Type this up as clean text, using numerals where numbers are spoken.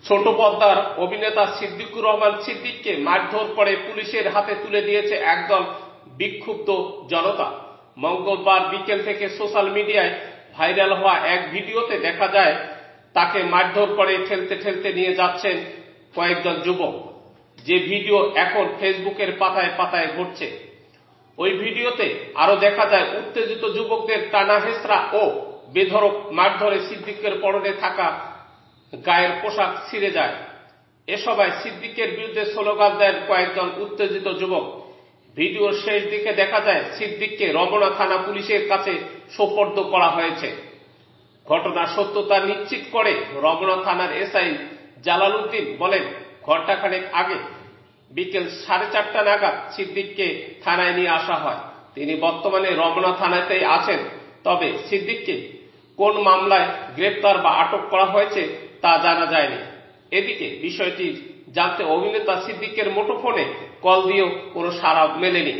ছোট পর্দার অভিনেতা সিদ্দিকুর রহমান সিদ্দিককে মারধর করে পুলিশের হাতে তুলে দিয়েছে একদল বিক্ষুব্ধ জনতা। মঙ্গলবার বিকেল থেকে সোশ্যাল মিডিয়ায় ভাইরাল হওয়া এক ভিডিওতে দেখা যায় তাকে মারধর করে ঠেলতে ঠেলতে নিয়ে যাচ্ছেন কয়েকজন যুবক, যে ভিডিও এখন ফেসবুকের পাতায় পাতায় ঘুরছে। ওই ভিডিওতে আরো দেখা যায় উত্তেজিত যুবকদের টানা হেঁচড়া ও বেধড়ক মারধরে সিদ্দিকের পরনে থাকা গায়ের পোশাক ছিঁড়ে যায়। এ সভায় সিদ্দিকের বিরুদ্ধে স্লোগান দেন কয়েকজন উত্তেজিত যুবক। ভিডিওর শেষ দিকে দেখা যায় সিদ্দিককে রমনা থানা পুলিশের কাছে সোপর্দ করা হয়েছে। ঘটনার সত্যতা নিশ্চিত করে রমনা থানার এসআই জালাল উদ্দিন বলেন, ঘণ্টাখানেক আগে বিকেল 4:30 নাগাদ সিদ্দিককে থানায় নিয়ে আসা হয়। তিনি বর্তমানে রমনা থানাতেই আছেন। তবে সিদ্দিককে কোন মামলায় গ্রেপ্তার বা আটক করা হয়েছে তা জানা যায়নি। এদিকে বিষয়টি জানতে অভিনেতা সিদ্দিকের মুঠোফোনে কল দিয়েও কোনো সাড়া মেলেনি।